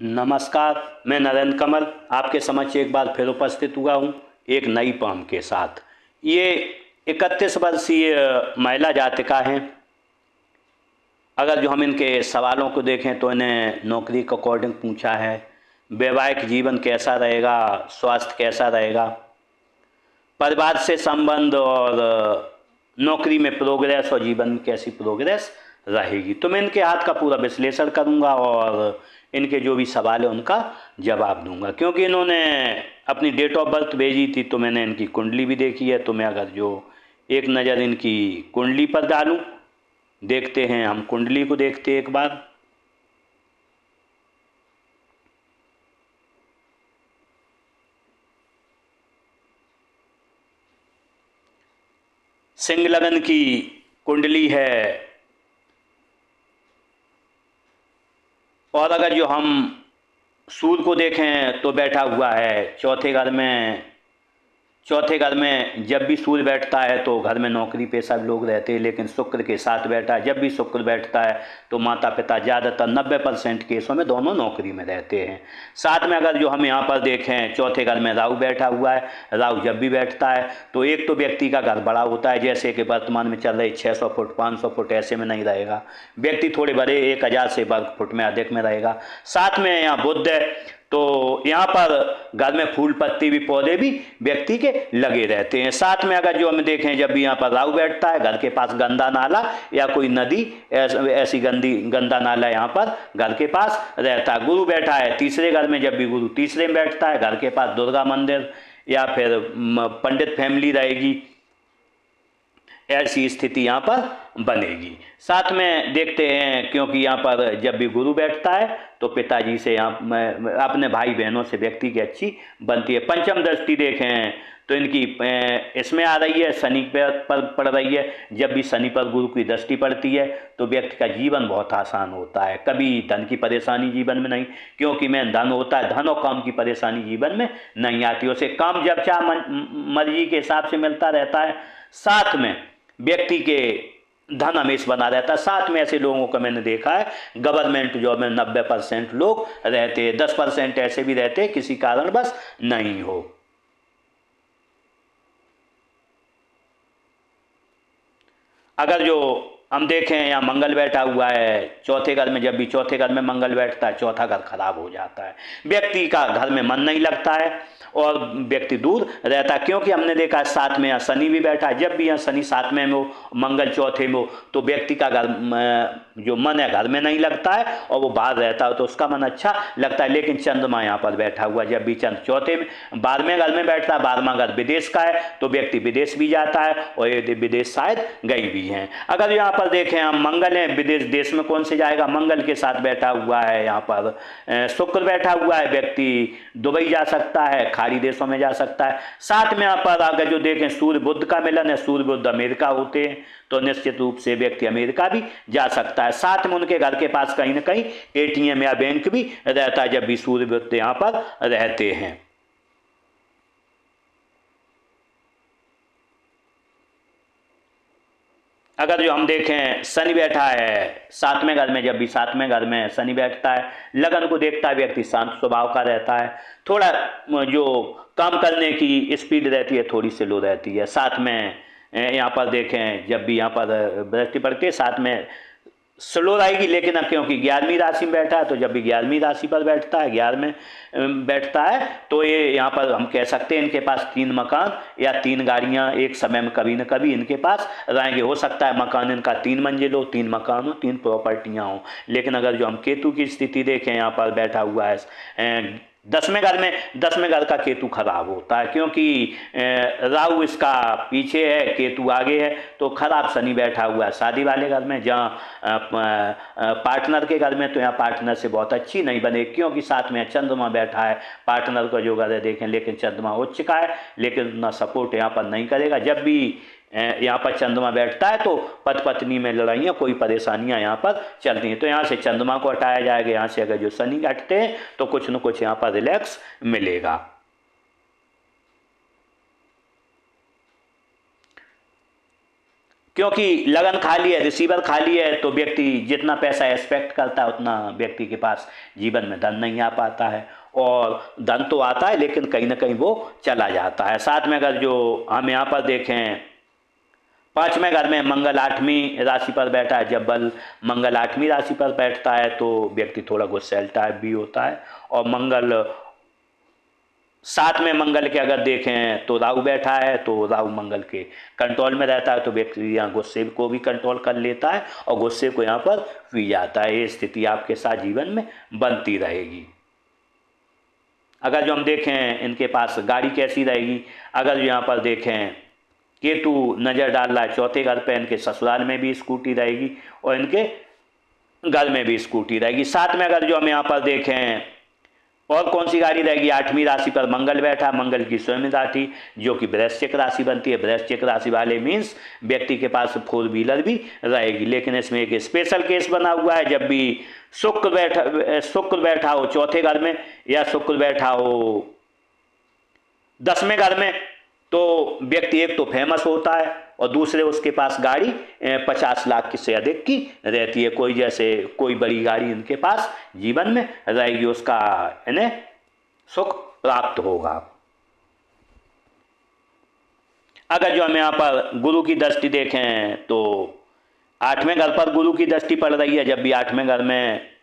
नमस्कार। मैं नरेंद्र कमल आपके समक्ष एक बार फिर उपस्थित हुआ हूँ एक नई पहल के साथ। ये 31 वर्षीय महिला जातिका हैं। अगर जो हम इनके सवालों को देखें तो इन्हें नौकरी के अकॉर्डिंग पूछा है, वैवाहिक जीवन कैसा रहेगा, स्वास्थ्य कैसा रहेगा, परिवार से संबंध और नौकरी में प्रोग्रेस और जीवन में कैसी प्रोग्रेस रहेगी। तो मैं इनके हाथ का पूरा विश्लेषण करूंगा और इनके जो भी सवाल है उनका जवाब दूंगा। क्योंकि इन्होंने अपनी डेट ऑफ बर्थ भेजी थी तो मैंने इनकी कुंडली भी देखी है। तो मैं अगर जो एक नज़र इनकी कुंडली पर डालूं, देखते हैं, हम कुंडली को देखते हैं एक बार। सिंह लगन की कुंडली है। और अगर जो हम सूर्य को देखें तो बैठा हुआ है चौथे घर में जब भी सूर्य बैठता है तो घर में नौकरी पेशा लोग रहते हैं, लेकिन शुक्र के साथ बैठा है। जब भी शुक्र बैठता है तो माता पिता ज़्यादातर 90% केसों में दोनों नौकरी में रहते हैं। साथ में अगर जो हम यहाँ पर देखें चौथे घर में राहु बैठा हुआ है। राहु जब भी बैठता है तो एक तो व्यक्ति का घर बड़ा होता है, जैसे कि वर्तमान में चल रही 600 फुट 500 फुट ऐसे में नहीं रहेगा। व्यक्ति थोड़े बड़े 1000 से वर्ग फुट में अधिक में रहेगा। साथ में यहाँ बुध है तो यहाँ पर घर में फूल पत्ती भी पौधे भी व्यक्ति के लगे रहते हैं। साथ में अगर जो हम देखें जब भी यहाँ पर राहु बैठता है घर के पास गंदा नाला या कोई नदी ऐसी गंदा नाला यहाँ पर घर के पास रहता है। गुरु बैठा है तीसरे घर में, जब भी गुरु तीसरे में बैठता है घर के पास दुर्गा मंदिर या फिर पंडित फैमिली रहेगी, ऐसी स्थिति यहाँ पर बनेगी। साथ में देखते हैं क्योंकि यहाँ पर जब भी गुरु बैठता है तो पिताजी से यहाँ अपने भाई बहनों से व्यक्ति की अच्छी बनती है। पंचम दृष्टि देखें तो इनकी इसमें आ रही है, शनि पर पड़ रही है। जब भी शनि पर गुरु की दृष्टि पड़ती है तो व्यक्ति का जीवन बहुत आसान होता है। कभी धन की परेशानी जीवन में नहीं, क्योंकि में धन होता है, धन और काम की परेशानी जीवन में नहीं आती। उसे काम जब चाह मर्जी के हिसाब से मिलता रहता है। साथ में व्यक्ति के धन हमेशा बना रहता है। साथ में ऐसे लोगों को मैंने देखा है गवर्नमेंट जॉब में 90% लोग रहते हैं, 10% ऐसे भी रहते हैं किसी कारणवश नहीं हो। अगर जो हम देखें यहाँ मंगल बैठा हुआ है चौथे घर में, जब भी चौथे घर में मंगल बैठता है चौथा घर खराब हो जाता है। व्यक्ति का घर में मन नहीं लगता है और व्यक्ति दूर रहता है। क्योंकि हमने देखा है साथ में यहाँ शनि भी बैठा है। जब भी यहाँ शनि साथ में हो, मंगल चौथे में हो, तो व्यक्ति का घर जो मन है घर में नहीं लगता है और वो बाहर रहता है तो उसका मन अच्छा लगता है। लेकिन चंद्रमा यहाँ पर बैठा हुआ, जब भी चंद्र चौथे में 12वें घर में बैठता है, 12वां घर विदेश का है, तो व्यक्ति विदेश भी जाता है और ये विदेश शायद गई भी हैं। अगर यहाँ पर देखें हम मंगल है, विदेश देश में कौन से जाएगा, मंगल के साथ बैठा हुआ है यहाँ पर शुक्र बैठा हुआ है, व्यक्ति दुबई जा सकता है, खाड़ी देशों में जा सकता है। साथ में यहाँ पर अगर जो देखें सूर्य बुध का मिलन है, सूर्य बुध अमेरिका होते हैं तो निश्चित रूप से व्यक्ति अमेरिका भी जा सकता है। साथ में उनके घर के पास कहीं ना कहीं एटीएम या बैंक भी रहता है जब भी सूर्य बुध यहाँ पर रहते हैं। अगर जो हम देखें शनि बैठा है 7वें घर में, जब भी 7वें घर में शनि बैठता है, लगन को देखता है, व्यक्ति शांत स्वभाव का रहता है। थोड़ा जो काम करने की स्पीड रहती है थोड़ी स्लो रहती है। साथ में यहाँ पर देखें जब भी यहाँ पर दृष्टि पड़ती है साथ में स्लो रहेगी। लेकिन अब क्योंकि 11वीं राशि में बैठा है तो जब भी 11वीं राशि पर बैठता है, 11 में बैठता है, तो ये यहाँ पर हम कह सकते हैं इनके पास 3 मकान या 3 गाड़ियाँ एक समय में कभी न कभी इनके पास रहेंगे। हो सकता है मकान इनका 3 मंजिल हो, 3 मकान हो, 3 प्रॉपर्टियाँ हो। लेकिन अगर जो हम केतु की स्थिति देखें यहाँ पर बैठा हुआ है 10वें घर में, 10वें घर का केतु खराब होता है क्योंकि राहु इसका पीछे है, केतु आगे है, तो खराब शनि बैठा हुआ है शादी वाले घर में। जहाँ पार्टनर के घर में तो यहाँ पार्टनर से बहुत अच्छी नहीं बने, क्योंकि साथ में चंद्रमा बैठा है। पार्टनर का जो घर है देखें, लेकिन चंद्रमा उच्च का है, लेकिन उतना सपोर्ट यहाँ पर नहीं करेगा। जब भी यहाँ पर चंद्रमा बैठता है तो पति पत्नी में लड़ाइयाँ, कोई परेशानियाँ यहाँ पर चलती हैं। तो यहाँ से चंद्रमा को हटाया जाएगा। यहाँ से अगर जो शनि हटते हैं तो कुछ न कुछ यहाँ पर रिलैक्स मिलेगा। क्योंकि लगन खाली है, रिसीवर खाली है, तो व्यक्ति जितना पैसा एक्सपेक्ट करता है उतना व्यक्ति के पास जीवन में धन नहीं आ पाता है, और धन तो आता है लेकिन कहीं ना कहीं वो चला जाता है। साथ में अगर जो हम यहाँ पर देखें 5वें घर में मंगल 8वीं राशि पर बैठा है, जब बल मंगल 8वीं राशि पर बैठता है तो व्यक्ति थोड़ा गुस्सैल टाइप भी होता है। और मंगल 7 में मंगल के अगर देखें तो राहु बैठा है, तो राहु मंगल के कंट्रोल में रहता है, तो व्यक्ति यहाँ गुस्से को भी कंट्रोल कर लेता है और गुस्से को यहाँ पर पी जाता है। ये स्थिति आपके साथ जीवन में बनती रहेगी। अगर जो हम देखें इनके पास गाड़ी कैसी रहेगी, अगर जो यहाँ पर देखें केतु नज़र डाल रहा है 4थे घर पे, इनके ससुराल में भी स्कूटी रहेगी और इनके घर में भी स्कूटी रहेगी। साथ में अगर जो हम यहाँ पर देखें और कौन सी गाड़ी रहेगी, 8वीं राशि पर मंगल बैठा, मंगल की स्वयं राशि जो कि वृश्चिक राशि बनती है। वृश्चिक राशि वाले मीन्स व्यक्ति के पास 4 व्हीलर भी रहेगी, लेकिन इसमें एक स्पेशल केस बना हुआ है, जब भी शुक्र बैठा हो 4थे घर में या शुक्र बैठा हो 10वें घर में, तो व्यक्ति एक तो फेमस होता है और दूसरे उसके पास गाड़ी 50 लाख से अधिक की रहती है। कोई बड़ी गाड़ी इनके पास जीवन में रहेगी, उसका इन्हें सुख प्राप्त होगा। अगर जो हम यहाँ पर गुरु की दृष्टि देखें तो 8वें घर पर गुरु की दृष्टि पड़ रही है, जब भी 8वें घर में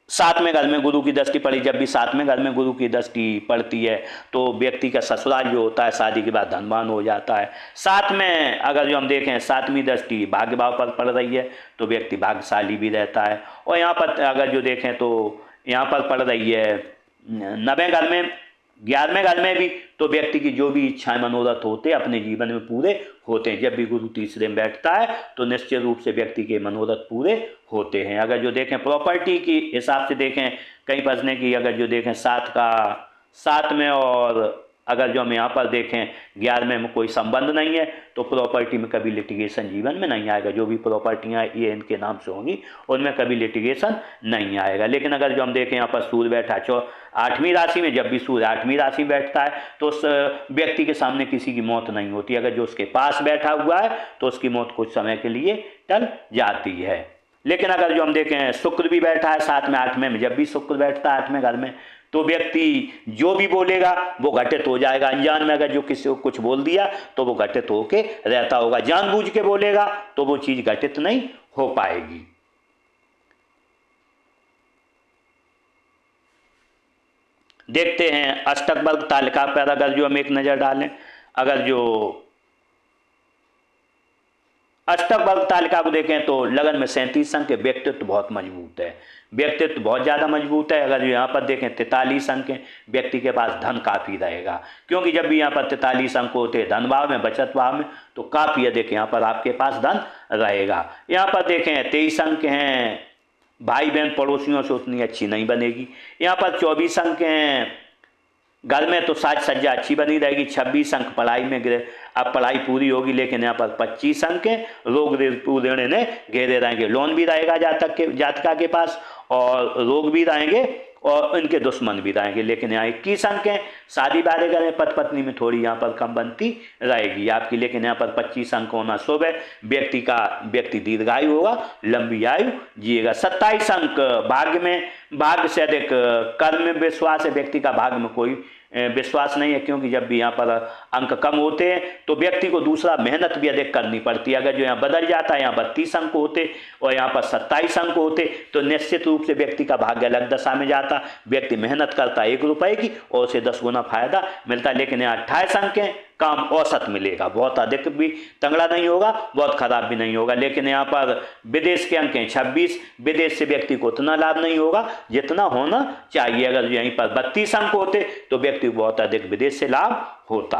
7वें घर में गुरु की दृष्टि पड़ी, जब भी 7वें घर में गुरु की दृष्टि पड़ती है तो व्यक्ति का ससुराल जो होता है शादी के बाद धनवान हो जाता है। साथ में अगर जो हम देखें 7वीं दृष्टि भाग्य भाव पर पड़ रही है तो व्यक्ति भाग्यशाली भी रहता है। और यहाँ पर अगर जो देखें तो यहाँ पर पड़ रही है 9वें घर में 11वें घर में भी, तो व्यक्ति की जो भी इच्छाएं मनोरथ होते हैं अपने जीवन में पूरे होते हैं। जब भी गुरु तीसरे में बैठता है तो निश्चित रूप से व्यक्ति के मनोरथ पूरे होते हैं। अगर जो देखें प्रॉपर्टी की हिसाब से देखें कहीं फंसने की, अगर जो देखें 7 में और अगर जो हम यहाँ पर देखें 11वें में कोई संबंध नहीं है तो प्रॉपर्टी में कभी लिटिगेशन जीवन में नहीं आएगा। जो भी प्रॉपर्टियाँ ये इनके नाम से होंगी उनमें कभी लिटिगेशन नहीं आएगा। लेकिन अगर जो हम देखें यहाँ पर सूर्य बैठा 8वीं राशि में, जब भी सूर्य 8वीं राशि में बैठता है तो उस व्यक्ति के सामने किसी की मौत नहीं होती। अगर जो उसके पास बैठा हुआ है तो उसकी मौत कुछ समय के लिए टल जाती है। लेकिन अगर जो हम देखें शुक्र भी बैठा है साथ में 8वें में, जब भी शुक्र बैठता है 8वें घर में तो व्यक्ति जो भी बोलेगा वो घटित हो जाएगा। अनजान में अगर जो किसी को कुछ बोल दिया तो वो घटित होके रहता होगा, जानबूझ के बोलेगा तो वो चीज घटित नहीं हो पाएगी। देखते हैं अष्टक वर्ग तालिका पर अगर जो हम एक नजर डालें, अगर जो अष्टक वर्ग तालिका को देखें तो लगन में 37 अंक के, व्यक्तित्व बहुत मजबूत है, व्यक्तित्व बहुत ज़्यादा मजबूत है। अगर यहाँ पर देखें 43 अंक है, व्यक्ति के पास धन काफ़ी रहेगा, क्योंकि जब भी यहाँ पर 43 अंक होते हैं धन भाव में बचत भाव में तो काफ़ी अधिक यहाँ पर आपके पास धन रहेगा। यहाँ पर देखें 23 अंक हैं, भाई बहन पड़ोसियों से उतनी अच्छी नहीं बनेगी। यहाँ पर 24 अंक हैं, घर में तो साज सज्जा अच्छी बनी रहेगी। 26 अंक पढ़ाई में अब पढ़ाई पूरी होगी, लेकिन यहाँ पर 25 अंक हैं, रोग ऋण ने घेरे रहेंगे। लोन भी रहेगा जातका के पास और रोग भी रहेंगे और इनके दुश्मन भी रहेंगे। लेकिन यहाँ 21 अंक हैं, शादी वादे करें पति पत्नी में थोड़ी यहाँ पर कम बनती रहेगी आपकी। लेकिन यहाँ पर 25 अंक होना शुभ है, व्यक्ति दीर्घायु होगा, लंबी आयु जिएगा। 27 अंक भाग्य से अधिक कर्म में विश्वास है, व्यक्ति का भाग्य में कोई विश्वास नहीं है, क्योंकि जब भी यहाँ पर अंक कम होते हैं तो व्यक्ति को दूसरा मेहनत भी अधिक करनी पड़ती है। अगर जो यहाँ बदल जाता है, यहाँ 32 अंक होते और यहाँ पर 27 अंक होते तो निश्चित रूप से व्यक्ति का भाग्य अलग दशा में जाता। व्यक्ति मेहनत करता 1 रुपए की और उसे 10 गुना फायदा मिलता। लेकिन यहाँ 28 अंक हैं, काम औसत मिलेगा, बहुत अधिक भी तंगड़ा नहीं होगा, बहुत खराब भी नहीं होगा। लेकिन यहाँ पर विदेश के अंक हैं 26, विदेश से व्यक्ति को उतना लाभ नहीं होगा जितना होना चाहिए। अगर यहीं पर 32 अंक होते तो व्यक्ति को बहुत अधिक विदेश से लाभ होता।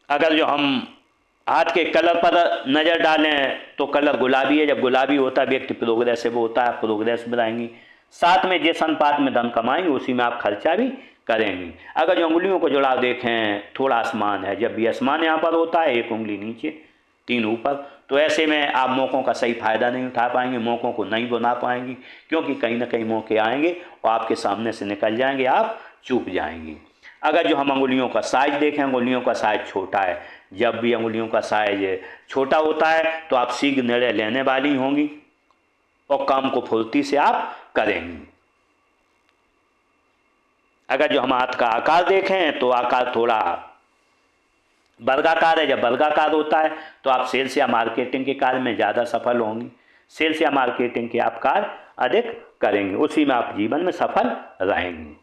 अगर जो हम हाथ के कलर पर नज़र डालें तो कलर गुलाबी है, जब गुलाबी होता है व्यक्ति प्रोग्रेसिव होता है, प्रोग्रेस बढ़ाएंगी। साथ में जिस अनुपात में धन कमाएंगे उसी में आप खर्चा भी करेंगे। अगर जो उंगलियों को जुड़ाव देखें थोड़ा आसमान है, जब भी आसमान यहाँ पर होता है 1 उंगली नीचे 3 ऊपर तो ऐसे में आप मौक़ों का सही फ़ायदा नहीं उठा पाएंगे, मौक़ों को नहीं बुना पाएंगी, क्योंकि कहीं ना कहीं मौके आएंगे और आपके सामने से निकल जाएंगे, आप चूक जाएंगी। अगर जो हम अंगुलियों का साइज देखें, अंगुलियों का साइज छोटा है, जब भी अंगुलियों का साइज छोटा होता है तो आप शीघ्र निर्णय लेने वाली होंगी और काम को फुर्ती से आप करेंगी। अगर जो हम हाथ का आकार देखें तो आकार थोड़ा वर्गाकार है, जब वर्गाकार होता है तो आप सेल्स या मार्केटिंग के कार्य में ज़्यादा सफल होंगी, सेल्स या मार्केटिंग के आप कार्य अधिक करेंगे, उसी में आप जीवन में सफल रहेंगे।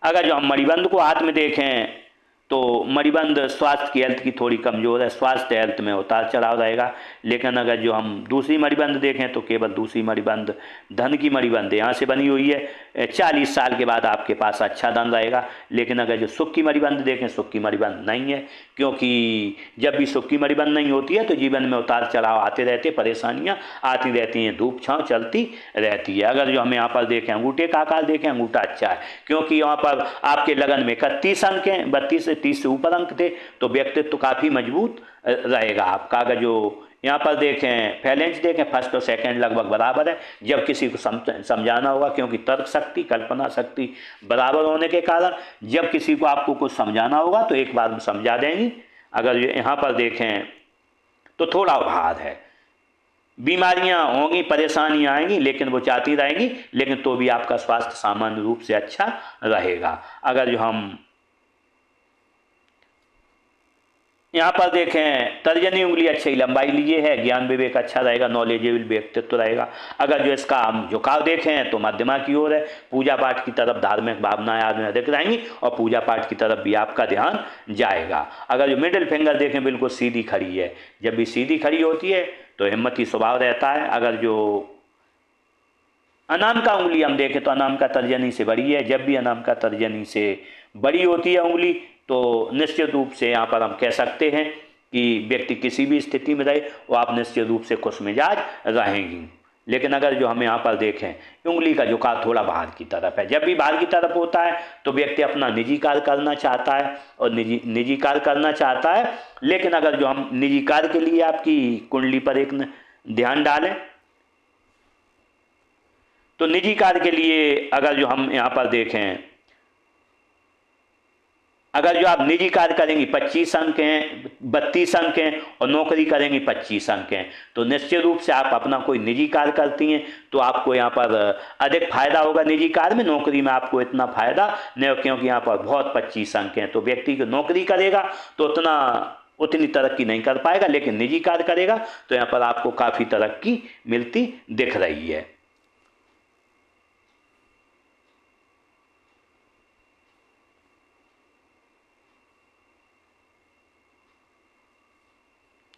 अगर जो हम मणिबंध को हाथ में देखें तो मणिबंध स्वास्थ्य की हेल्थ की थोड़ी कमज़ोर है, स्वास्थ्य हेल्थ में उतार चढ़ाव रहेगा। लेकिन अगर जो हम दूसरी मणिबंध देखें तो केवल दूसरी मणिबंध धन की मणिबंध यहाँ से बनी हुई है, 40 साल के बाद आपके पास अच्छा धन रहेगा। लेकिन अगर जो सुख की मणिबंध देखें, सुख की मणिबंध नहीं है, क्योंकि जब भी सुख की मणिबंध नहीं होती है तो जीवन में उतार चढ़ाव आते रहते, परेशानियाँ आती रहती हैं, धूप छाँव चलती रहती है। अगर जो हम यहाँ पर देखें अंगूठे का आकार देखें, अंगूठा अच्छा है, क्योंकि यहाँ पर आपके लगन में 31 अंक हैं, 32 से 30 से ऊपर अंक थे, तो व्यक्तित्व काफ़ी मजबूत रहेगा आपका। अगर जो यहाँ पर देखें फैलेंस देखें, फर्स्ट और सेकंड लगभग बराबर है, जब किसी को समझाना होगा, क्योंकि तर्क शक्ति कल्पना शक्ति बराबर होने के कारण जब किसी को आपको कुछ समझाना होगा तो एक बार में समझा देंगी। अगर यहाँ पर देखें तो थोड़ा उभार है, बीमारियां होंगी, परेशानियां आएंगी, लेकिन वो चाहती रहेंगी, लेकिन तो भी आपका स्वास्थ्य सामान्य रूप से अच्छा रहेगा। अगर जो हम यहाँ पर देखें तर्जनी उंगली अच्छी लंबाई लिए है, ज्ञान विवेक अच्छा रहेगा, नॉलेजेबल व्यक्तित्व रहेगा। अगर जो इसका हम झुकाव देखें तो मध्यमा की ओर है, पूजा पाठ की तरफ धार्मिक भावनाएं आदमी अधिक रहेंगी और पूजा पाठ की तरफ भी आपका ध्यान जाएगा। अगर जो मिडिल फिंगर देखें बिल्कुल सीधी खड़ी है, जब भी सीधी खड़ी होती है तो हिम्मती स्वभाव रहता है। अगर जो अनामिका उंगली हम देखें तो अनामिका तर्जनी से बड़ी है, जब भी अनामिका तर्जनी से बड़ी होती है उंगली तो निश्चित रूप से यहाँ पर हम कह सकते हैं कि व्यक्ति किसी भी स्थिति में रहे वो आप निश्चित रूप से खुश मिजाज रहेंगी। लेकिन अगर जो हम यहाँ पर देखें उंगली का झुकाव थोड़ा बाहर की तरफ है, जब भी बाहर की तरफ होता है तो व्यक्ति अपना निजी कार्य करना चाहता है और निजी कार्य करना चाहता है। लेकिन अगर जो हम निजी कार्य के लिए आपकी कुंडली पर एक ध्यान डालें तो निजी कार्य के लिए अगर जो हम यहाँ पर देखें, अगर जो आप निजी कार्य करेंगी 25 अंक हैं, 32 अंक हैं और नौकरी करेंगी 25 अंक हैं, तो निश्चित रूप से आप अपना कोई निजी कार्य करती हैं तो आपको यहाँ पर अधिक फायदा होगा निजी कार्य में। नौकरी में आपको इतना फायदा नहीं, क्योंकि यहाँ पर बहुत 25 अंक हैं, तो व्यक्ति को नौकरी करेगा तो उतनी तरक्की नहीं कर पाएगा, लेकिन निजी कार्य करेगा तो यहाँ पर आपको काफ़ी तरक्की मिलती दिख रही है।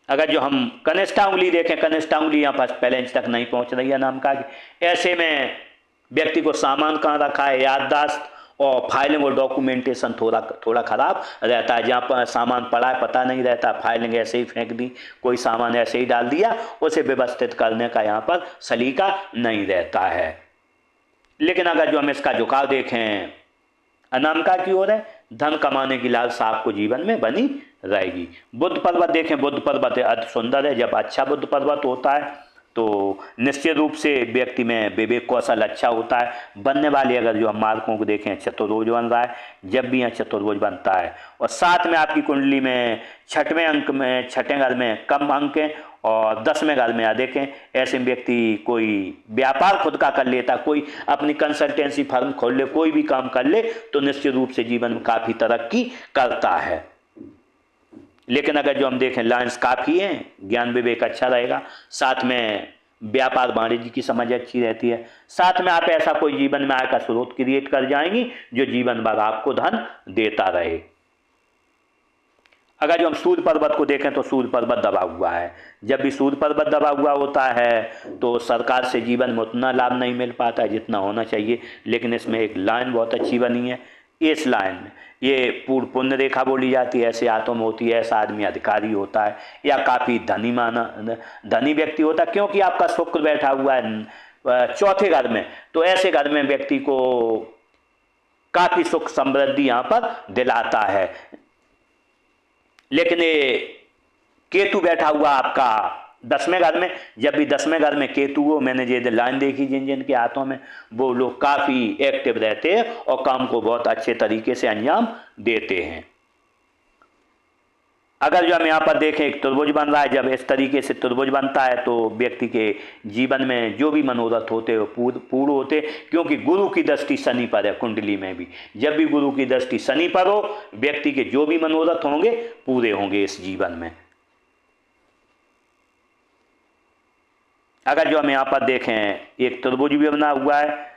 अगर जो हम कनिष्ठा उंगली देखें, कनिष्ठा उंगली यहाँ पर पहले इंच तक नहीं पहुँच रही है अनामिका की, ऐसे में व्यक्ति को सामान कहाँ रखा है, याददाश्त और फाइलिंग और डॉक्यूमेंटेशन थोड़ा खराब रहता है। जहाँ पर सामान पड़ा है पता नहीं रहता, फाइलिंग ऐसे ही फेंक दी, कोई सामान ऐसे ही डाल दिया, उसे व्यवस्थित करने का यहाँ पर सलीका नहीं रहता है। लेकिन अगर जो हम इसका झुकाव देखें अनामिका की ओर है, धन कमाने की लालसा आपको जीवन में बनी रहेगी। बुद्ध पर्वत देखें, बुद्ध पर्वत अति सुंदर है, जब अच्छा बुद्ध पर्वत होता है तो निश्चित रूप से व्यक्ति में विवेक कौशल अच्छा होता है। बनने वाले अगर जो हम मार्कों को देखें चतुर्भुज बन रहा है, जब भी यहाँ चतुर्भुज बनता है और साथ में आपकी कुंडली में छठवें अंक में छठे घर में कम अंक हैं और 10वें घर में अधिक हैं, ऐसे व्यक्ति कोई व्यापार खुद का कर लेता, कोई अपनी कंसल्टेंसी फर्म खोल ले, कोई भी काम कर ले तो निश्चित रूप से जीवन में काफ़ी तरक्की करता है। लेकिन अगर जो हम देखें लाइन्स काफ़ी हैं, ज्ञान विवेक अच्छा रहेगा, साथ में व्यापार वाणिज्य की समझ अच्छी रहती है, साथ में आप ऐसा कोई जीवन में आय का स्रोत क्रिएट कर जाएंगी जो जीवन भर आपको धन देता रहे। अगर जो हम सूर्य पर्वत को देखें तो सूर्य पर्वत दबा हुआ है, जब भी सूर्य पर्वत दबा हुआ होता है तो सरकार से जीवन में उतना लाभ नहीं मिल पाता है जितना होना चाहिए। लेकिन इसमें एक लाइन बहुत अच्छी बनी है, इस लाइन में ये पूर्ण पुण्य रेखा बोली जाती है, ऐसे हाथों में होती है, ऐसा आदमी अधिकारी होता है या काफ़ी धनी व्यक्ति होता है, क्योंकि आपका शुक्र बैठा हुआ है चौथे घर में, तो ऐसे घर में व्यक्ति को काफ़ी सुख समृद्धि यहाँ पर दिलाता है। लेकिन ये केतु बैठा हुआ आपका 10वें घर में, जब भी 10वें घर में केतु हो, मैंने ये लाइन देखी जिन जिन के हाथों में, वो लोग काफ़ी एक्टिव रहते हैं और काम को बहुत अच्छे तरीके से अंजाम देते हैं। अगर जो हम यहाँ पर देखें एक त्रिभुज बन रहा है, जब इस तरीके से त्रिभुज बनता है तो व्यक्ति के जीवन में जो भी मनोरथ होते हैं वो पूर्ण होते, क्योंकि गुरु की दृष्टि शनि पर है कुंडली में भी। जब भी गुरु की दृष्टि शनि पर हो, व्यक्ति के जो भी मनोरथ होंगे पूरे होंगे इस जीवन में। अगर जो हम यहाँ पर देखें एक त्रिभुज भी बना हुआ है,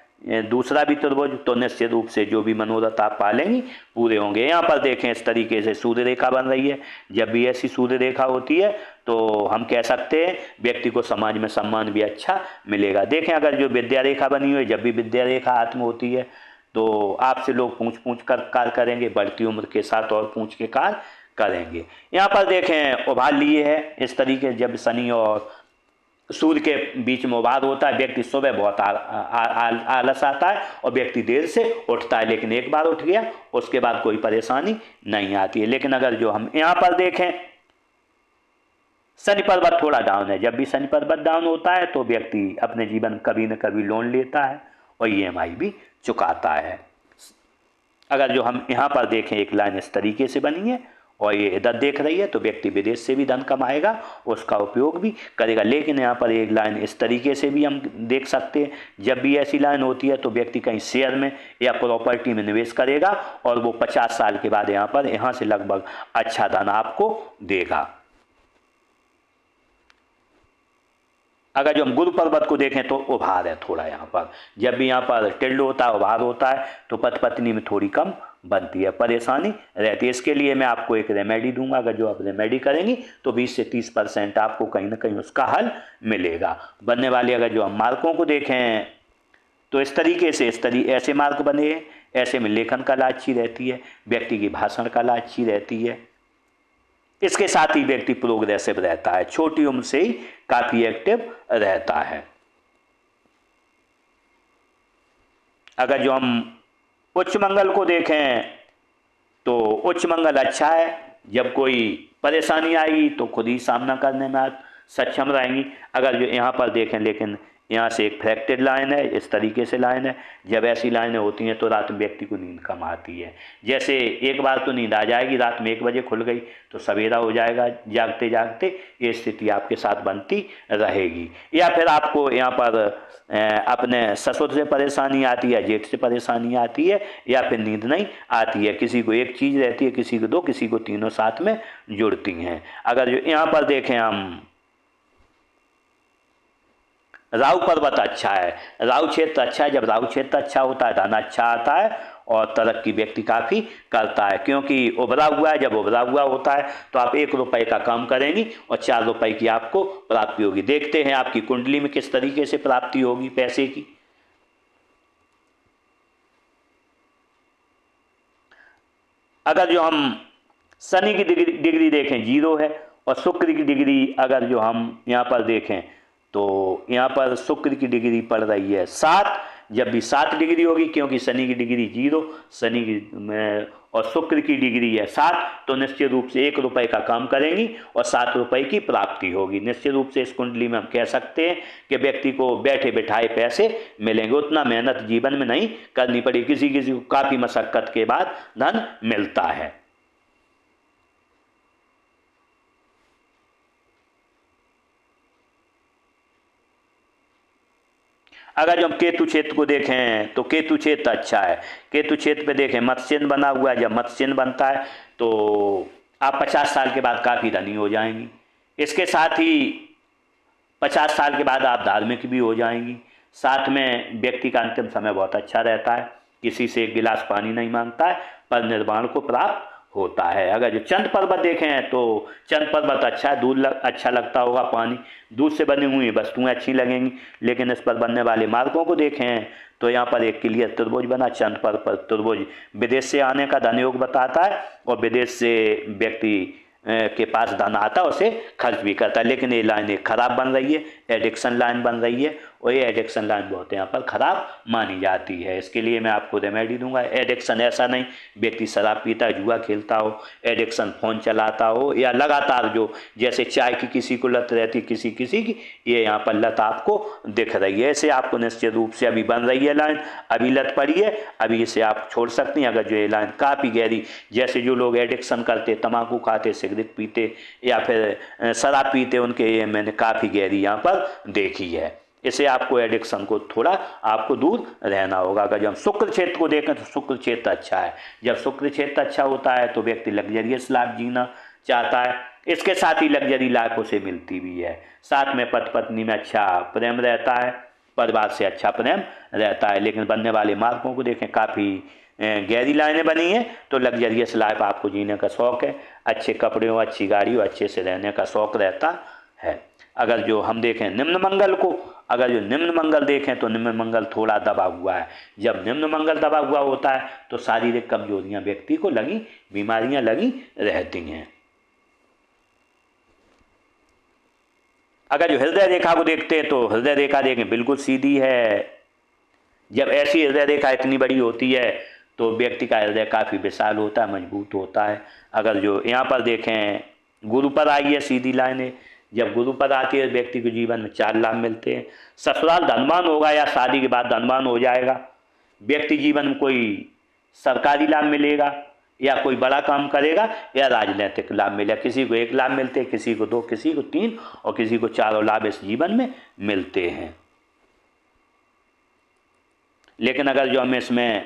दूसरा भी त्रिभुज, तो निश्चित रूप से जो भी मनोरथ आप पालेंगी पूरे होंगे। यहाँ पर देखें इस तरीके से सूर्य रेखा बन रही है, जब भी ऐसी सूर्य रेखा होती है तो हम कह सकते हैं व्यक्ति को समाज में सम्मान भी अच्छा मिलेगा। देखें अगर जो विद्या रेखा बनी हुई है, जब भी विद्या रेखा हाथ में होती है तो आपसे लोग पूछ पूछ कर कार्य करेंगे, बढ़ती उम्र के साथ और पूछ के कार्य करेंगे। यहाँ पर देखें उभार लिए है इस तरीके, जब शनि और सूर्य के बीच में उभार होता है, व्यक्ति सुबह बहुत आलस आता है और व्यक्ति देर से उठता है, लेकिन एक बार उठ गया उसके बाद कोई परेशानी नहीं आती है। लेकिन अगर जो हम यहाँ पर देखें शनि पर्वत थोड़ा डाउन है, जब भी शनि पर्वत डाउन होता है तो व्यक्ति अपने जीवन कभी न कभी लोन लेता है और EMI भी चुकाता है। अगर जो हम यहाँ पर देखें एक लाइन इस तरीके से बनी है और ये इधर देख रही है, तो व्यक्ति विदेश से भी धन कमाएगा, उसका उपयोग भी करेगा। लेकिन यहाँ पर एक लाइन इस तरीके से भी हम देख सकते हैं, जब भी ऐसी लाइन होती है तो व्यक्ति कहीं शेयर में या प्रॉपर्टी में निवेश करेगा और वो 50 साल के बाद यहाँ से लगभग अच्छा धन आपको देगा। अगर जो हम गुरु पर्वत को देखें तो उभार है थोड़ा, यहाँ पर जब भी यहाँ पर टिल्ड होता है, उभार होता है, तो पति पत्नी में थोड़ी कम बनती है, परेशानी रहती है। इसके लिए मैं आपको एक रेमेडी दूंगा, अगर जो आप रेमेडी करेंगी तो 20 से 30% आपको कहीं ना कहीं उसका हल मिलेगा बनने वाली। अगर जो हम मार्कों को देखें तो इस तरीके से ऐसे मार्क बने हैं, ऐसे में लेखन कला अच्छी रहती है, व्यक्ति की भाषण कला अच्छी रहती है, इसके साथ ही व्यक्ति प्रोग्रेसिव रहता है, छोटी उम्र से ही काफी एक्टिव रहता है। अगर जो हम उच्च मंगल को देखें तो उच्च मंगल अच्छा है, जब कोई परेशानी आएगी तो खुद ही सामना करने में आप सक्षम रहेंगी। अगर जो यहाँ पर देखें, लेकिन यहाँ से एक फ्रैक्टेड लाइन है, इस तरीके से लाइन है, जब ऐसी लाइनें होती हैं तो रात में व्यक्ति को नींद कम आती है। जैसे एक बार तो नींद आ जाएगी, रात में 1 बजे खुल गई तो सवेरा हो जाएगा जागते जागते, ये स्थिति आपके साथ बनती रहेगी। या फिर आपको यहाँ पर अपने ससुर से परेशानी आती है, जेठ से परेशानी आती है, या फिर नींद नहीं आती है, किसी को एक चीज़ रहती है, किसी को 2, किसी को तीनों साथ में जुड़ती हैं। अगर जो यहाँ पर देखें हम, राहु पर्वत अच्छा है, राहु क्षेत्र अच्छा है, जब राहु क्षेत्र अच्छा होता है धन अच्छा आता है और तरक्की व्यक्ति काफ़ी करता है, क्योंकि उभरा हुआ है। जब उभरा हुआ होता है तो आप 1 रुपये का काम करेंगी और 4 रुपये की आपको प्राप्ति होगी। देखते हैं आपकी कुंडली में किस तरीके से प्राप्ति होगी पैसे की। अगर जो हम शनि की डिग्री देखें 0 है और शुक्र की डिग्री अगर जो हम यहाँ पर देखें तो यहाँ पर शुक्र की डिग्री पड़ रही है 7। जब भी 7 डिग्री होगी, क्योंकि शनि की डिग्री 0, शनि की और शुक्र की डिग्री है 7, तो निश्चित रूप से 1 रुपये का काम करेंगी और 7 रुपये की प्राप्ति होगी। निश्चित रूप से इस कुंडली में हम कह सकते हैं कि व्यक्ति को बैठे बैठाए पैसे मिलेंगे, उतना मेहनत जीवन में नहीं करनी पड़ी, किसी को काफ़ी मशक्क़त के बाद धन मिलता है। अगर जो हम केतु क्षेत्र को देखें तो केतु क्षेत्र अच्छा है, केतु क्षेत्र पे देखें मत्स्य चिन्ह बना हुआ है, जब मत्स्य चिन्ह बनता है तो आप 50 साल के बाद काफ़ी धनी हो जाएंगी। इसके साथ ही 50 साल के बाद आप धार्मिक भी हो जाएंगी। साथ में व्यक्ति का अंतिम समय बहुत अच्छा रहता है, किसी से 1 गिलास पानी नहीं मांगता है, पर निर्वाण को प्राप्त होता है। अगर जो चंद पर्वत देखें तो चंद पर्वत अच्छा है, दूध अच्छा लगता होगा, पानी दूध से बनी हुई वस्तुएं अच्छी लगेंगी। लेकिन इस पर बनने वाले मार्गों को देखें तो यहाँ पर एक क्लियर त्रिभुज बना, चंद पर्वत त्रिभुज विदेश से आने का धन योग बताता है और विदेश से व्यक्ति के पास धन आता है, उसे खर्च भी करता है। लेकिन ये लाइन एक खराब बन रही है, एडिक्शन लाइन बन रही है, और ये एडिक्शन लाइन बहुत यहाँ पर ख़राब मानी जाती है। इसके लिए मैं आपको रेमेडी दूंगा। एडिक्शन ऐसा नहीं व्यक्ति शराब पीता है, जुआ खेलता हो, एडिक्शन फ़ोन चलाता हो, या लगातार जो जैसे चाय की किसी को लत रहती है, किसी की ये यहाँ पर लत आपको दिख रही है। ऐसे आपको निश्चित रूप से अभी बन रही है लाइन, अभी लत पड़ी है, अभी इसे आप छोड़ सकते हैं। अगर जो ये लाइन काफ़ी गहरी, जैसे जो लोग एडिक्शन करते, तम्बाकू खाते, सिगरेट पीते या फिर शराब पीते, उनके ये मैंने काफ़ी गहरी यहाँ पर देखी है। इसे आपको एडिक्शन को थोड़ा आपको दूर रहना होगा। अगर जब हम शुक्र क्षेत्र को देखें तो शुक्र क्षेत्र अच्छा है। जब शुक्र क्षेत्र अच्छा होता है तो व्यक्ति लग्जरियस लाइफ जीना चाहता है, इसके साथ ही लग्जरी लाइफ उसे मिलती भी है। साथ में पति पत्नी में अच्छा प्रेम रहता है, परिवार से अच्छा प्रेम रहता है। लेकिन बनने वाले मार्गों को देखें, काफ़ी गहरी लाइनें बनी हैं, तो लग्जरियस लाइफ आपको जीने का शौक़ है, अच्छे कपड़े हो, अच्छी गाड़ी हो, अच्छे से रहने का शौक़ रहता है। अगर जो हम देखें निम्न मंगल को, अगर जो निम्न मंगल देखें तो निम्न मंगल थोड़ा दबा हुआ है। जब निम्न मंगल दबा हुआ होता है तो शारीरिक कमजोरियां व्यक्ति को लगी, बीमारियां लगी रहती हैं। अगर जो हृदय रेखा को देखते हैं तो हृदय रेखा देखें बिल्कुल सीधी है। जब ऐसी हृदय रेखा इतनी बड़ी होती है तो व्यक्ति का हृदय काफ़ी विशाल होता है, मजबूत होता है। अगर जो यहाँ पर देखें गुरु पर आई है सीधी लाइनें, जब गुरु पर आती है व्यक्ति को जीवन में 4 लाभ मिलते हैं। ससुराल धनवान होगा या शादी के बाद धनवान हो जाएगा। व्यक्ति जीवन में कोई सरकारी लाभ मिलेगा या कोई बड़ा काम करेगा या राजनीतिक लाभ मिलेगा। किसी को 1 लाभ मिलते हैं, किसी को 2, किसी को 3 और किसी को 4 लाभ इस जीवन में मिलते हैं। लेकिन अगर जो हम इसमें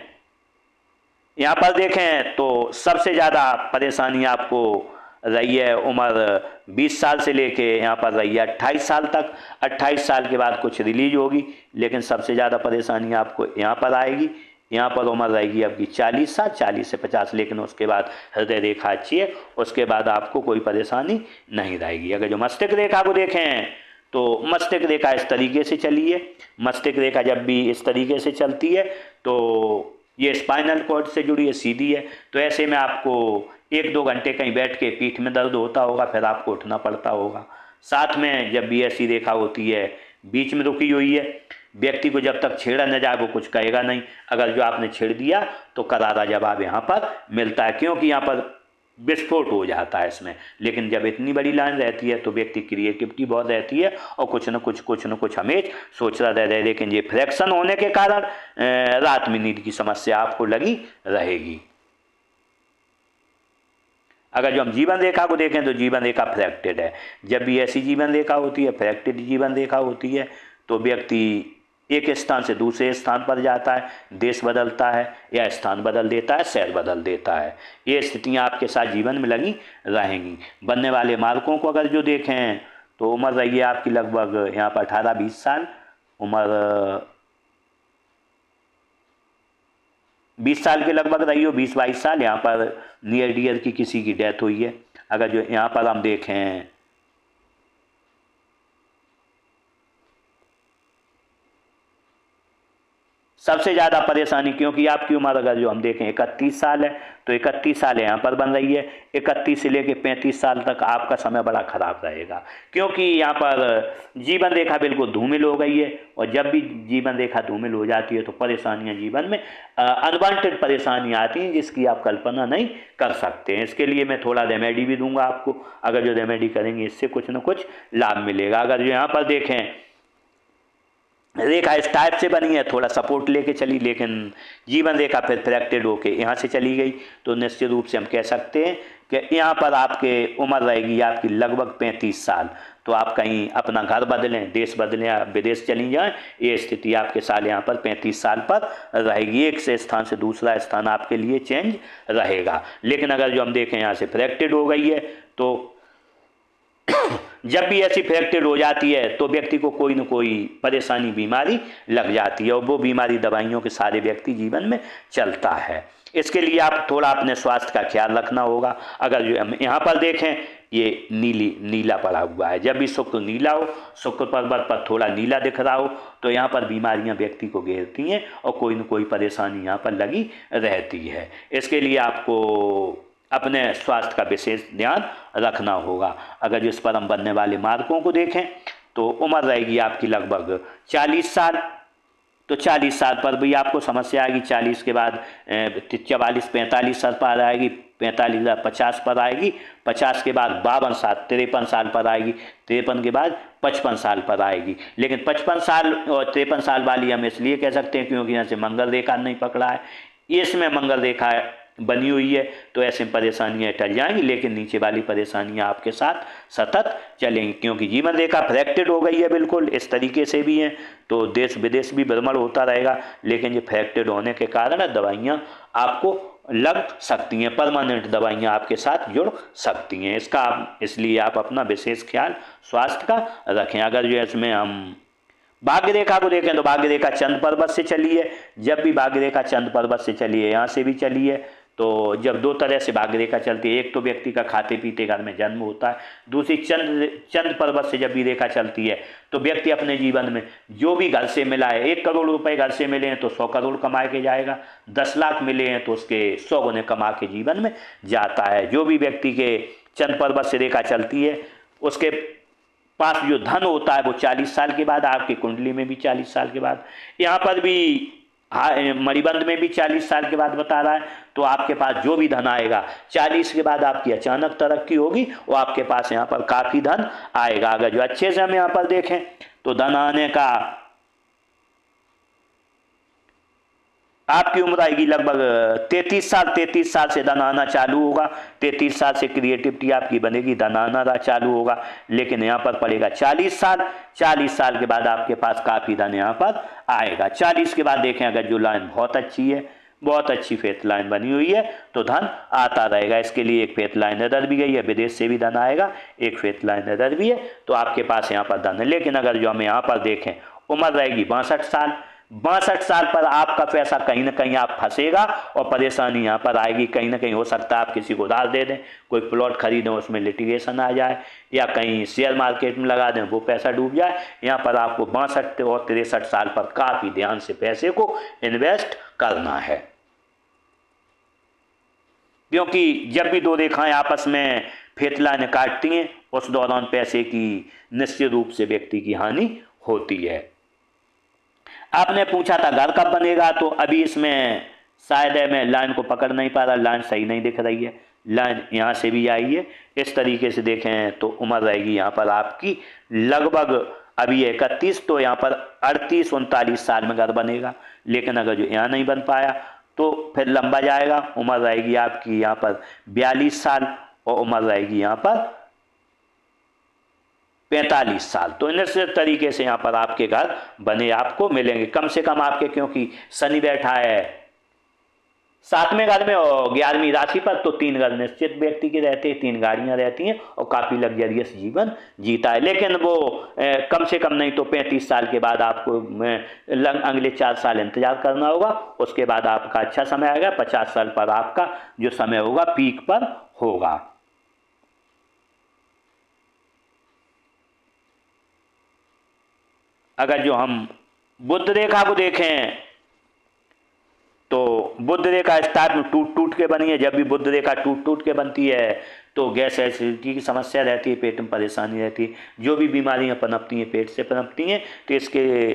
यहाँ पर देखें तो सबसे ज़्यादा परेशानी आपको रही है उम्र 20 साल से लेके यहाँ पर रही है 28 साल तक। 28 साल के बाद कुछ रिलीज होगी, लेकिन सबसे ज़्यादा परेशानी आपको यहाँ पर आएगी। यहाँ पर उम्र रहेगी आपकी 40 साल, 40 से 50, लेकिन उसके बाद हृदय रेखा अच्छी है, उसके बाद आपको कोई परेशानी नहीं रहेगी। अगर जो मस्तिष्क रेखा को देखें तो मस्तिष्क रेखा इस तरीके से चली है। मस्तिष्क रेखा जब भी इस तरीके से चलती है तो ये स्पाइनल कॉर्ड से जुड़ी है, सीधी है। तो ऐसे में आपको 1-2 घंटे कहीं बैठ के पीठ में दर्द होता होगा, फिर आपको उठना पड़ता होगा। साथ में जब भी ऐसी रेखा होती है बीच में रुकी हुई है, व्यक्ति को जब तक छेड़ा न जाए वो कुछ कहेगा नहीं। अगर जो आपने छेड़ दिया तो करारा जवाब यहाँ पर मिलता है, क्योंकि यहाँ पर विस्फोट हो जाता है इसमें। लेकिन जब इतनी बड़ी लाइन रहती है तो व्यक्ति क्रिएटिविटी बहुत रहती है और कुछ न कुछ हमें सोचता रहता है। लेकिन ये फ्रैक्शन होने के कारण रात में नींद की समस्या आपको लगी रहेगी। अगर जो हम जीवन रेखा को देखें तो जीवन रेखा फ्रैक्टेड है। जब भी ऐसी जीवन रेखा होती है, फ्रैक्टेड जीवन रेखा होती है, तो व्यक्ति एक स्थान से दूसरे स्थान पर जाता है, देश बदलता है या स्थान बदल देता है, शहर बदल देता है। ये स्थितियाँ आपके साथ जीवन में लगी रहेंगी। बनने वाले मार्कों को अगर जो देखें तो उम्र रही है आपकी लगभग यहाँ पर 18-20 साल, उम्र 20 साल के लगभग रही हो, 20-22 साल। यहाँ पर नियर डियर की किसी की डेथ हुई है। अगर जो यहाँ पर हम देखें सबसे ज़्यादा परेशानी, क्योंकि आपकी उम्र अगर जो हम देखें 31 साल है तो 31 साल यहाँ पर बन रही है। 31 से लेकर 35 साल तक आपका समय बड़ा खराब रहेगा, क्योंकि यहाँ पर जीवन रेखा बिल्कुल धूमिल हो गई है। और जब भी जीवन रेखा धूमिल हो जाती है तो परेशानियाँ जीवन में अनवांटेड परेशानियाँ आती हैं जिसकी आप कल्पना नहीं कर सकते हैं। इसके लिए मैं थोड़ा रेमेडी भी दूंगा आपको। अगर जो रेमेडी करेंगे इससे कुछ न कुछ लाभ मिलेगा। अगर जो यहाँ पर देखें रेखा इस टाइप से बनी है, थोड़ा सपोर्ट लेके चली, लेकिन जीवन रेखा फिर फ्रैक्टेड होके यहाँ से चली गई, तो निश्चित रूप से हम कह सकते हैं कि यहाँ पर आपके उम्र रहेगी आपकी लगभग 35 साल। तो आप कहीं अपना घर बदलें, देश बदलें या विदेश चली जाएं, ये स्थिति आपके साल यहाँ पर 35 साल पर रहेगी। एक से स्थान से दूसरा स्थान आपके लिए चेंज रहेगा। लेकिन अगर जो हम देखें यहाँ से फ्रैक्टेड हो गई है तो जब भी ऐसी फ्रैक्चर हो जाती है तो व्यक्ति को कोई न कोई परेशानी, बीमारी लग जाती है और वो बीमारी दवाइयों के सारे व्यक्ति जीवन में चलता है। इसके लिए आप थोड़ा अपने स्वास्थ्य का ख्याल रखना होगा। अगर जो हम यहाँ पर देखें ये नीला पड़ा हुआ है, जब भी शुक्र नीला हो, शुक्र पर्वत पर थोड़ा नीला दिख रहा हो तो यहाँ पर बीमारियाँ व्यक्ति को घेरती हैं और कोई न कोई परेशानी यहाँ पर लगी रहती है। इसके लिए आपको अपने स्वास्थ्य का विशेष ध्यान रखना होगा। अगर जिस पर हम बनने वाले मार्कों को देखें तो उम्र रहेगी आपकी लगभग 40 साल। तो 40 साल पर भी आपको समस्या आएगी। 40 के बाद 44 45 साल पर आएगी, 45 50 पर आएगी, 50 के बाद 52 साल 53 साल पर आएगी, 53 के बाद 55 साल पर आएगी। लेकिन 55 साल और 53 साल वाली हम इसलिए कह सकते हैं क्योंकि यहाँ से मंगल रेखा नहीं पकड़ा है, इसमें मंगल रेखा बनी हुई है, तो ऐसे परेशानियां टल जाएंगी, लेकिन नीचे वाली परेशानियां आपके साथ सतत चलेंगी क्योंकि जीवन रेखा फ्रैक्टेड हो गई है, बिल्कुल इस तरीके से भी है। तो देश विदेश भी भ्रमण होता रहेगा, लेकिन ये फ्रैक्टेड होने के कारण दवाइयाँ आपको लग सकती हैं, परमानेंट दवाइयाँ आपके साथ जुड़ सकती हैं। इसलिए आप अपना विशेष ख्याल स्वास्थ्य का रखें। अगर जो इसमें हम भाग्य रेखा को देखें तो भाग्य रेखा चंद्र पर्वत से चली है। जब भी भाग्य रेखा चंद्र पर्वत से चली है, यहाँ से भी चली है, तो जब दो तरह से भाग्य रेखा चलती है, एक तो व्यक्ति का खाते पीते घर में जन्म होता है, दूसरी चंद्र पर्वत से जब भी रेखा चलती है तो व्यक्ति अपने जीवन में जो भी घर से मिला है, 1 करोड़ रुपए घर से मिले हैं तो 100 करोड़ कमा के जाएगा, 10 लाख मिले हैं तो उसके 100 गुने कमा के जीवन में जाता है। जो भी व्यक्ति के चंद्र पर्वत से रेखा चलती है उसके पास जो धन होता है वो 40 साल के बाद, आपकी कुंडली में भी 40 साल के बाद, यहाँ पर भी मणिबंध में भी 40 साल के बाद बता रहा है, तो आपके पास जो भी धन आएगा 40 के बाद आपकी अचानक तरक्की होगी और आपके पास यहाँ पर काफ़ी धन आएगा। अगर जो अच्छे से हम यहाँ पर देखें तो धन आने का आपकी उम्र आएगी लगभग 33 साल। 33 साल से धन आना चालू होगा, 33 साल से क्रिएटिविटी आपकी बनेगी, धन आना चालू होगा। लेकिन यहाँ पर पड़ेगा 40 साल। 40 साल के बाद आपके पास काफ़ी धन यहाँ पर आएगा। 40 के बाद देखें अगर जो लाइन बहुत अच्छी है, बहुत अच्छी फेथ लाइन बनी हुई है, तो धन आता रहेगा। इसके लिए एक फेथ लाइन इधर भी गई है, विदेश से भी धन आएगा, एक फेथ लाइन इधर भी है, तो आपके पास यहाँ पर धन है। लेकिन अगर जो हम यहाँ पर देखें उम्र रहेगी 62 साल। 62 साल पर आपका पैसा कहीं ना कहीं आप फंसेगा और परेशानी यहाँ पर आएगी। कहीं ना कहीं हो सकता है आप किसी को उधार दे दें, कोई प्लॉट खरीदें उसमें लिटिगेशन आ जाए, या कहीं शेयर मार्केट में लगा दें वो पैसा डूब जाए। यहाँ पर आपको 62 और 63 साल पर काफ़ी ध्यान से पैसे को इन्वेस्ट करना है, क्योंकि जब भी दो रेखाएं आपस में फेथ लाइनें काटती हैं उस दौरान पैसे की निश्चित रूप से व्यक्ति की हानि होती है। आपने पूछा था घर कब बनेगा, तो अभी इसमें शायद मैं लाइन को पकड़ नहीं पा रहा, लाइन सही नहीं दिख रही है। लाइन यहाँ से भी आई है, इस तरीके से देखें तो उम्र रहेगी यहाँ पर आपकी लगभग अभी 31, तो यहाँ पर 38-39 साल में घर बनेगा। लेकिन अगर जो यहाँ नहीं बन पाया तो फिर लंबा जाएगा। उम्र रहेगी आपकी यहाँ पर 42 साल और उम्र रहेगी यहाँ पर 45 साल। तो निश्चित तरीके से यहाँ पर आपके घर बने आपको मिलेंगे कम से कम आपके, क्योंकि शनि बैठा है 7वें घर में और 11वीं राशि पर, तो 3 घर निश्चित व्यक्ति के रहते हैं, 3 गाड़ियाँ रहती हैं और काफ़ी लग्जरियस जीवन जीता है। लेकिन वो कम से कम नहीं तो 35 साल के बाद आपको अगले 4 साल इंतजार करना होगा, उसके बाद आपका अच्छा समय आएगा। 50 साल पर आपका जो समय होगा पीक पर होगा। अगर जो हम बुध रेखा को देखें तो बुध रेखा स्टार्ट में टूट टूट के बनी है। जब भी बुध रेखा टूट टूट के बनती है तो गैस एसिडिटी की समस्या रहती है, पेट में परेशानी रहती है, जो भी बीमारियां पनपती हैं पेट से पनपती हैं। तो इसके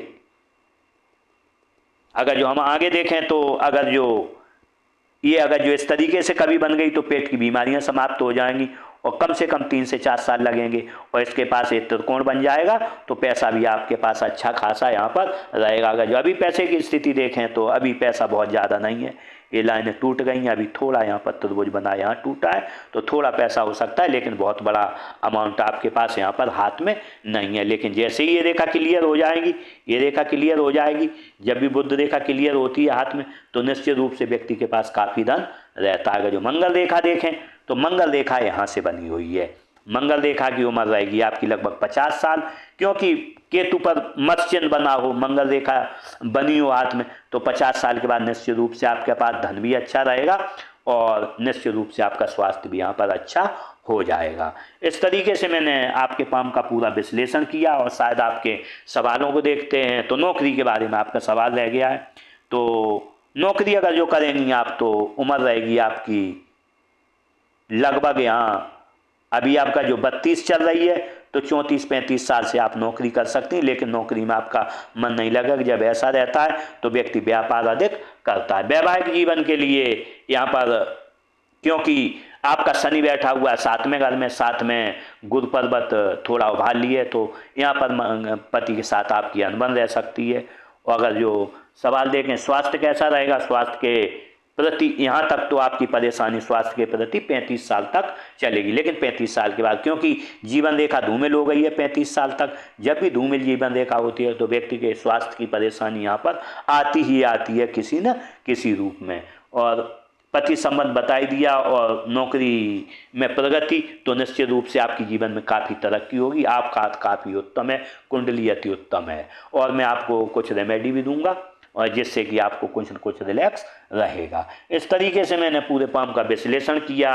अगर जो हम आगे देखें तो अगर जो इस तरीके से कभी बन गई तो पेट की बीमारियां समाप्त हो जाएंगी और कम से कम 3 से 4 साल लगेंगे और इसके पास एक त्रिकोण बन जाएगा, तो पैसा भी आपके पास अच्छा खासा यहाँ पर रहेगा। अगर जो अभी पैसे की स्थिति देखें तो अभी पैसा बहुत ज़्यादा नहीं है, ये लाइनें टूट गई हैं, अभी थोड़ा यहाँ पर त्रिभुज बना यहाँ टूटा है तो थोड़ा पैसा हो सकता है, लेकिन बहुत बड़ा अमाउंट आपके पास यहाँ पर हाथ में नहीं है। लेकिन जैसे ही ये रेखा क्लियर हो जाएगी, ये रेखा क्लियर हो जाएगी, जब भी बुध रेखा क्लियर होती है हाथ में तो निश्चित रूप से व्यक्ति के पास काफ़ी धन रहता है। अगर जो मंगल रेखा देखें तो मंगल रेखा यहाँ से बनी हुई है। मंगल रेखा की उम्र रहेगी आपकी लगभग 50 साल, क्योंकि केतु पर मत्स्य चिन्ह बना हो, मंगल रेखा बनी हो हाथ में, तो 50 साल के बाद निश्चित रूप से आपके पास धन भी अच्छा रहेगा और निश्चित रूप से आपका स्वास्थ्य भी यहाँ पर अच्छा हो जाएगा। इस तरीके से मैंने आपके पाम का पूरा विश्लेषण किया और शायद आपके सवालों को देखते हैं तो नौकरी के बारे में आपका सवाल रह गया है। तो नौकरी अगर जो करेंगी आप तो उम्र रहेगी आपकी लगभग यहाँ अभी आपका जो 32 चल रही है तो 34-35 साल से आप नौकरी कर सकते हैं, लेकिन नौकरी में आपका मन नहीं लगेगा। जब ऐसा रहता है तो व्यक्ति व्यापार अधिक करता है। वैवाहिक जीवन के लिए यहाँ पर, क्योंकि आपका शनि बैठा हुआ है 7वें घर में, साथ में गुरु पर्वत थोड़ा उभार लिए, तो यहाँ पर पति के साथ आपकी अनबन रह सकती है। और अगर जो सवाल देखें स्वास्थ्य कैसा रहेगा, स्वास्थ्य के प्रति यहाँ तक तो आपकी परेशानी स्वास्थ्य के प्रति 35 साल तक चलेगी, लेकिन 35 साल के बाद, क्योंकि जीवन रेखा धूमिल हो गई है 35 साल तक, जब भी धूमिल जीवन रेखा होती है तो व्यक्ति के स्वास्थ्य की परेशानी यहाँ पर आती ही आती है किसी न किसी रूप में। और पति संबंध बताई दिया और नौकरी में प्रगति, तो निश्चित रूप से आपकी जीवन में काफ़ी तरक्की होगी। आपका काफ़ी उत्तम है, कुंडली अति उत्तम है। और मैं आपको कुछ रेमेडी भी दूंगा और जिससे कि आपको कुछ न कुछ रिलैक्स रहेगा। इस तरीके से मैंने पूरे पाम का विश्लेषण किया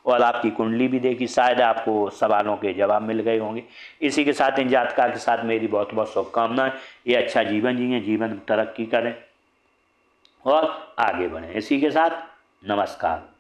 और आपकी कुंडली भी देखी। शायद आपको सवालों के जवाब मिल गए होंगे। इसी के साथ इन जातका के साथ मेरी बहुत बहुत शुभकामनाएं। ये अच्छा जीवन जिएं, जीवन में तरक्की करें और आगे बढ़ें। इसी के साथ नमस्कार।